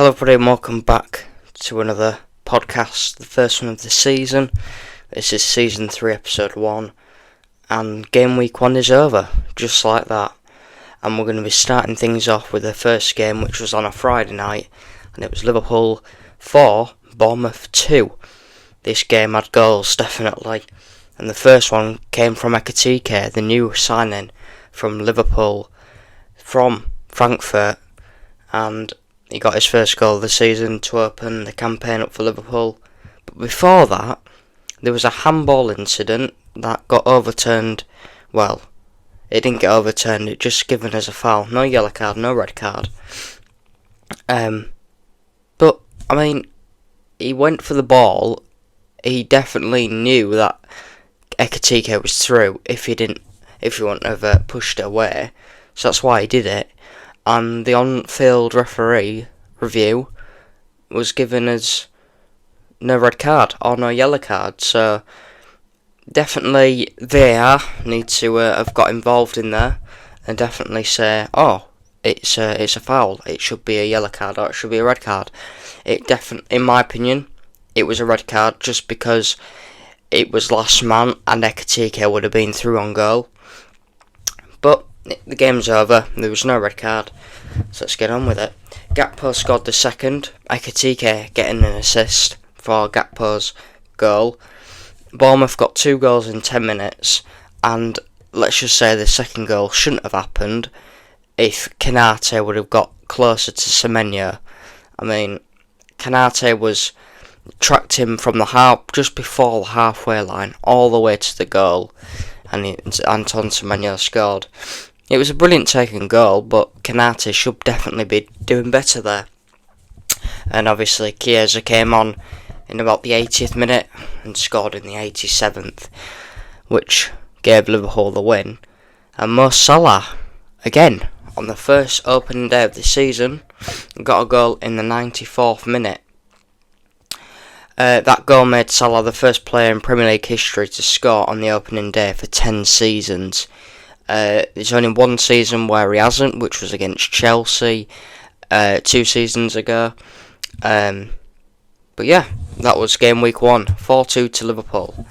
Hello everybody and welcome back to another podcast, the first one of the season. This is season 3 episode 1 and game week 1 is over, just like that. And we're going to be starting things off with the first game, which was on a Friday night, and it was Liverpool 4, Bournemouth 2. This game had goals, definitely, and the first one came from Guehi, the new signing from Liverpool from Frankfurt, and he got his first goal of the season to open the campaign up for Liverpool. But before that, there was a handball incident that got overturned. Well, it didn't get overturned, it just given as a foul. No yellow card, no red card. But, I mean, he went for the ball. He definitely knew that Guehi was through if he wouldn't have pushed it away. So that's why he did it. And the on-field referee review was given as no red card or no yellow card. So definitely VAR need to have got involved in there and definitely say, oh, it's a foul. It should be a yellow card or it should be a red card. In my opinion, it was a red card just because it was last man and Guehi would have been through on goal. But the game's over, there was no red card, so let's get on with it. Gakpo scored the second, Guehi getting an assist for Gakpo's goal. Bournemouth got 2 goals in 10 minutes, and let's just say the second goal shouldn't have happened if Konate would have got closer to Semenyo. I mean, Konate was tracked him from just before the halfway line all the way to the goal, and Anton Semenyo scored. It was a brilliant taken goal, but Konate should definitely be doing better there. And obviously Chiesa came on in about the 80th minute and scored in the 87th, which gave Liverpool the win. And Mo Salah, again, on the first opening day of the season, got a goal in the 94th minute. That goal made Salah the first player in Premier League history to score on the opening day for 10 seasons. There's only one season where he hasn't, which was against Chelsea 2 seasons ago. But yeah, that was game week 1, 4-2 to Liverpool.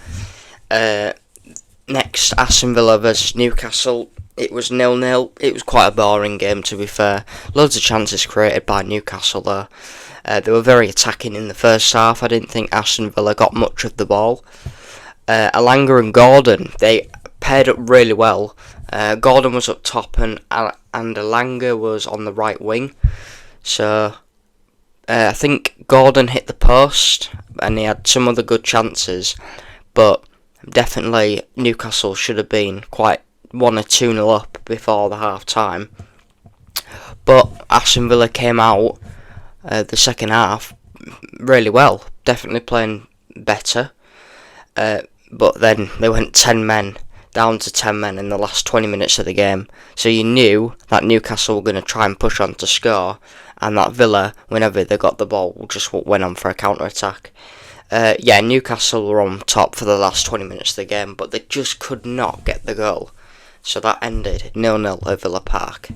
Next, Aston Villa versus Newcastle. It was 0-0. It was quite a boring game, to be fair. Loads of chances created by Newcastle though. They were very attacking in the first half. I didn't think Aston Villa got much of the ball. Elanga and Gordon, they paired up really well. Gordon was up top and Elanga was on the right wing. So I think Gordon hit the post and he had some other good chances, but definitely Newcastle should have been quite 1 or 2-0 up before the half time. But Aston Villa came out the second half really well, definitely playing better. But then they went 10 men. Down to 10 men in the last 20 minutes of the game. So you knew that Newcastle were going to try and push on to score, and that Villa, whenever they got the ball, just went on for a counter-attack. Newcastle were on top for the last 20 minutes of the game, but they just could not get the goal. So that ended 0-0 at Villa Park.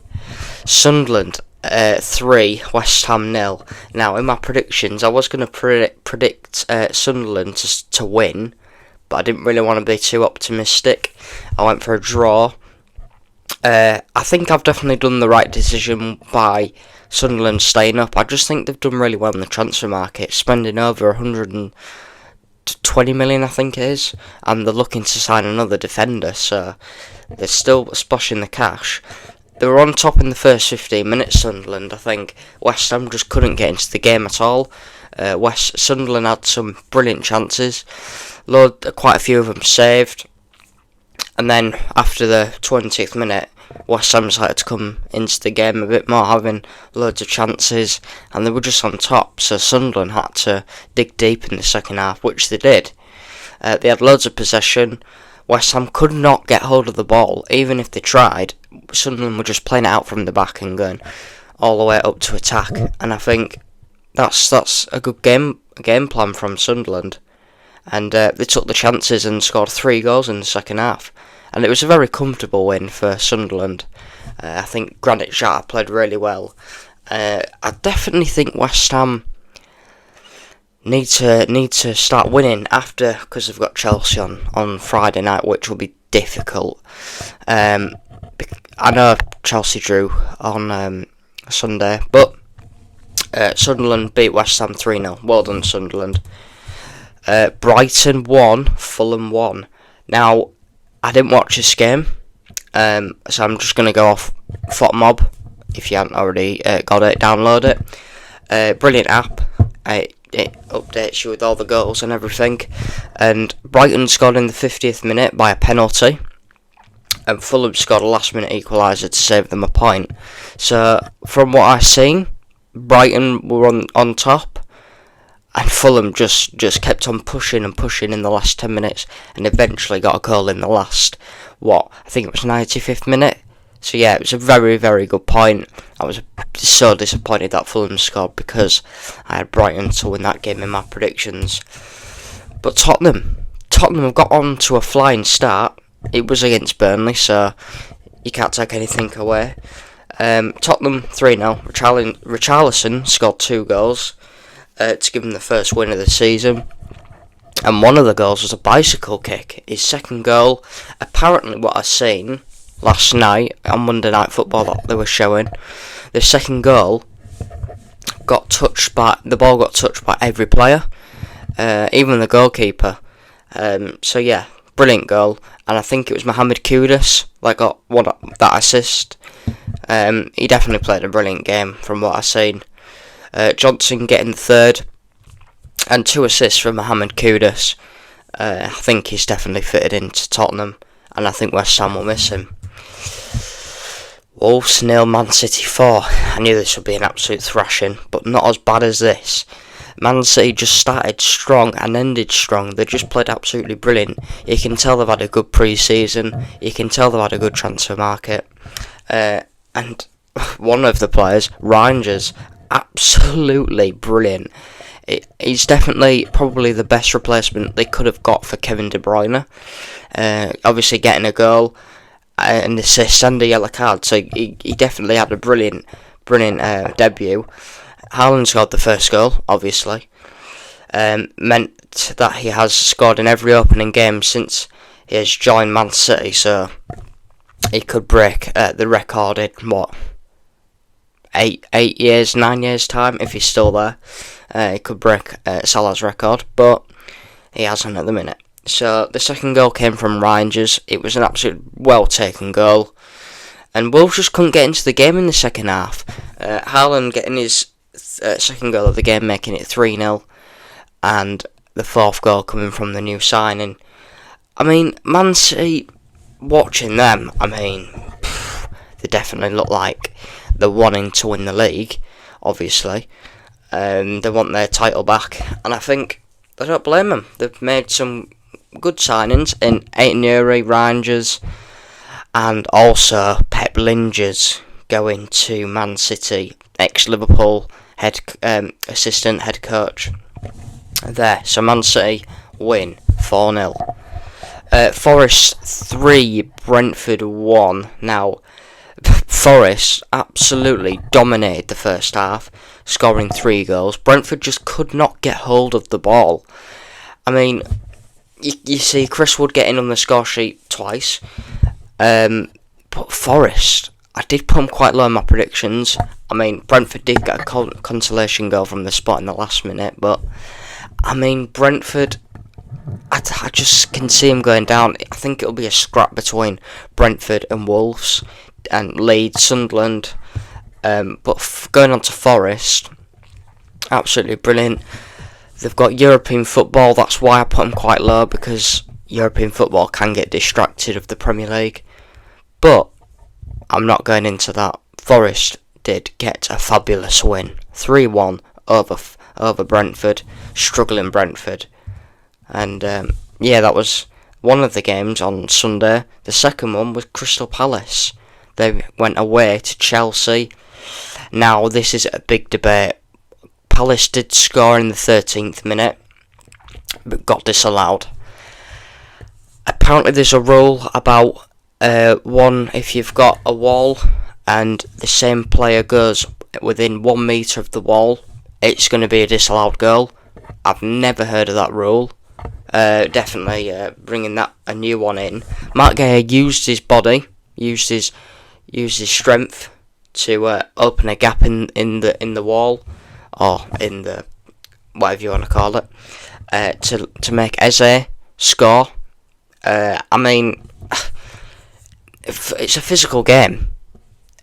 Sunderland 3, West Ham 0. Now, in my predictions, I was going to predict Sunderland to win, but I didn't really want to be too optimistic. I went for a draw. I think I've definitely done the right decision by Sunderland staying up. I just think they've done really well in the transfer market, spending over 120 million, I think it is, and they're looking to sign another defender, so they're still splashing the cash. They were on top in the first 15 minutes, Sunderland. I think West Ham just couldn't get into the game at all. Sunderland had some brilliant chances. Quite a few of them saved. And then after the 20th minute, West Ham decided to come into the game a bit more, having loads of chances, and they were just on top. So Sunderland had to dig deep in the second half, which they did. They had loads of possession. West Ham could not get hold of the ball, even if they tried. Sunderland were just playing it out from the back and going all the way up to attack. And I think that's a good game plan from Sunderland. And they took the chances and scored 3 goals in the second half. And it was a very comfortable win for Sunderland. I think Granit Xhaka played really well. I definitely think West Ham need to start winning after, because they've got Chelsea on Friday night, which will be difficult. I know Chelsea drew on Sunday, but Sunderland beat West Ham 3-0. Well done, Sunderland. Brighton won, Fulham won. Now, I didn't watch this game, so I'm just going to go off FotMob. If you haven't already got it, download it. Brilliant app. It updates you with all the goals and everything. And Brighton scored in the 50th minute by a penalty, and Fulham scored a last minute equaliser to save them a point. So, from what I've seen, Brighton were on top, and Fulham just kept on pushing and pushing in the last 10 minutes, and eventually got a goal in the last, I think it was 95th minute. So yeah, it was a very, very good point. I was so disappointed that Fulham scored, because I had Brighton to win that game in my predictions. But Tottenham have got on to a flying start. It was against Burnley, so you can't take anything away. Tottenham 3-0. Richarlison scored 2 goals to give him the first win of the season. And one of the goals was a bicycle kick. His second goal, apparently what I've seen last night on Monday Night Football that they were showing, the second goal the ball got touched by every player, even the goalkeeper. So yeah, brilliant goal. And I think it was Mohamed Kudus that got that assist. He definitely played a brilliant game from what I've seen. Johnson getting the third, and 2 assists from Mohamed Kudus. I think he's definitely fitted into Tottenham, and I think West Ham will miss him. Wolves 0, Man City 4. I knew this would be an absolute thrashing, but not as bad as this. Man City just started strong and ended strong. They just played absolutely brilliant. You can tell they've had a good pre-season. You can tell they've had a good transfer market. And one of the players, Rangers, absolutely brilliant. He's definitely probably the best replacement they could have got for Kevin De Bruyne. Obviously getting a goal, an assist and a yellow card, so he definitely had a brilliant debut. Haaland scored the first goal, obviously. Meant that he has scored in every opening game since he has joined Man City, so he could break the record in 9 years time, if he's still there. He could break Salah's record, but he hasn't at the minute. So the second goal came from Rangers. It was an absolute well-taken goal, and Wolves just couldn't get into the game in the second half. Haaland getting his second goal of the game, making it 3-0, and the fourth goal coming from the new signing. I mean, Man City, watching them, they definitely look like they're wanting to win the league, obviously. They want their title back, and I think I don't blame them. They've made some good signings in Aït-Nouri, Rangers, and also Pep Lingers going to Man City, ex-Liverpool assistant head coach there. So Man City win 4-0. Forest 3, Brentford 1. Now, Forest absolutely dominated the first half, scoring 3 goals. Brentford just could not get hold of the ball. I mean, you see Chris Wood getting on the score sheet twice, but Forest, I did put them quite low in my predictions. I mean, Brentford did get a consolation goal from the spot in the last minute, but I mean, Brentford, I just can see them going down. I think it'll be a scrap between Brentford and Wolves and Leeds, Sunderland, but going on to Forest, absolutely brilliant. They've got European football, that's why I put them quite low, because European football can get distracted of the Premier League, but I'm not going into that. Forest did get a fabulous win, 3-1 over Brentford, struggling Brentford, and that was one of the games on Sunday. The second one was Crystal Palace. They went away to Chelsea. Now, this is a big debate. Palace did score in the 13th minute, but got disallowed. Apparently there's a rule about if you've got a wall and the same player goes within 1 metre of the wall, it's going to be a disallowed goal. I've never heard of that rule. Definitely bringing a new one in. Marc Guehi used his body, used his strength to open a gap in the wall, or in the whatever you want to call it, to make Eze score. I mean, it's a physical game.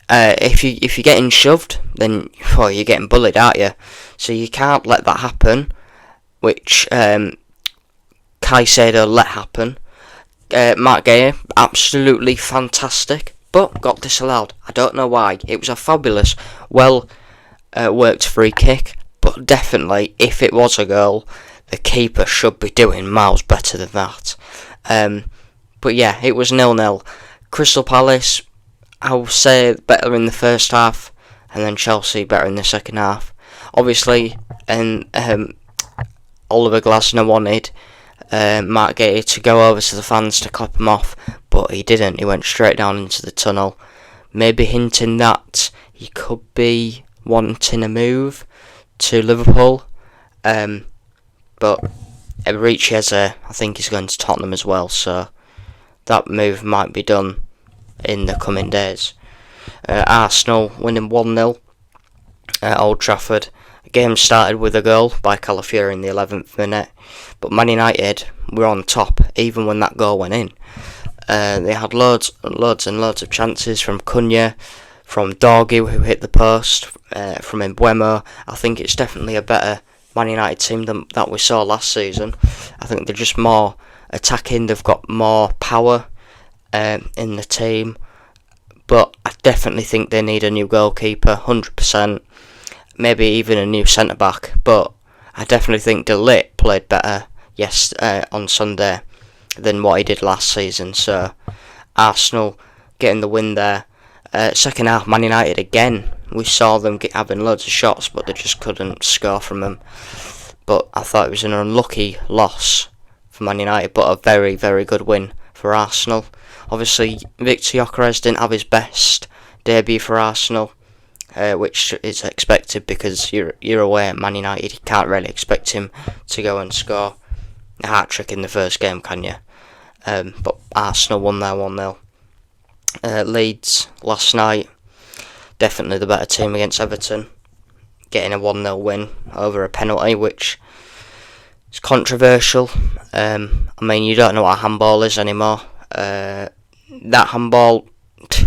If you're getting shoved, then you're getting bullied, aren't you? So you can't let that happen, which Caicedo let happen. Marc Guehi, absolutely fantastic, but got disallowed. I don't know why. It was a fabulous, well worked free kick, but definitely, if it was a goal, the keeper should be doing miles better than that. But yeah, it was 0-0. Crystal Palace, I will say, better in the first half, and then Chelsea better in the second half. Obviously, and Oliver Glasner wanted Marc Guehi to go over to the fans to clap him off, but he didn't. He went straight down into the tunnel, maybe hinting that he could be wanting a move to Liverpool. But Enrique Eze, I think he's going to Tottenham as well, so that move might be done in the coming days. Arsenal winning 1-0 at Old Trafford. The game started with a goal by Calafiori in the 11th minute, but Man United were on top even when that goal went in. They had loads and loads of chances from Cunha, from Dorgu, who hit the post, from Mbeumo. I think it's definitely a better Man United team than that we saw last season. I think they're just more attacking, they've got more power in the team, but I definitely think they need a new goalkeeper, 100%, maybe even a new centre-back, but I definitely think De Ligt played better on Sunday than what he did last season, so Arsenal getting the win there. Second half, Man United again, we saw them having loads of shots, but they just couldn't score from them. But I thought it was an unlucky loss for Man United, but a very, very good win for Arsenal. Obviously, Victor Gyökeres didn't have his best debut for Arsenal, which is expected because you're away at Man United. You can't really expect him to go and score a hat-trick in the first game, can you? But Arsenal won there 1-0. Leeds last night, definitely the better team against Everton, getting a 1-0 win over a penalty, which is controversial. I mean, you don't know what a handball is anymore. That handball,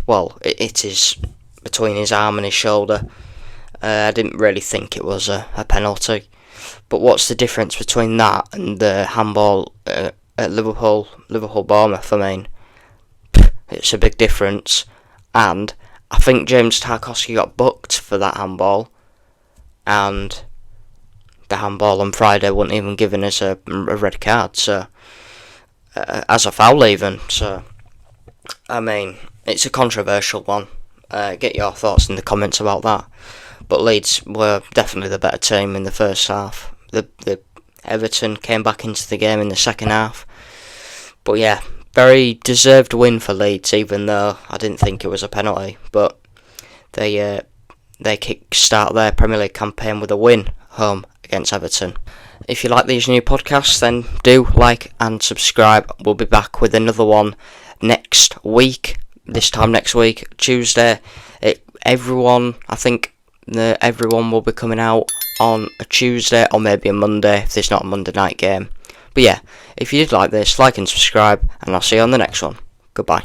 well, it is between his arm and his shoulder. I didn't really think it was a penalty. But what's the difference between that and the handball at Liverpool Bournemouth? I mean, it's a big difference. And I think James Tarkowski got booked for that handball, and the handball on Friday wasn't even given as a red card, so as a foul even. So I mean, it's a controversial one. Get your thoughts in the comments about that. But Leeds were definitely the better team in the first half. The Everton came back into the game in the second half. But yeah, very deserved win for Leeds, even though I didn't think it was a penalty. But they kick-start their Premier League campaign with a win home against Everton. If you like these new podcasts, then do like and subscribe. We'll be back with another one next week. This time next week, Tuesday. Everyone will be coming out on a Tuesday or maybe a Monday if there's not a Monday night game. But yeah, if you did like this, like and subscribe, and I'll see you on the next one. Goodbye.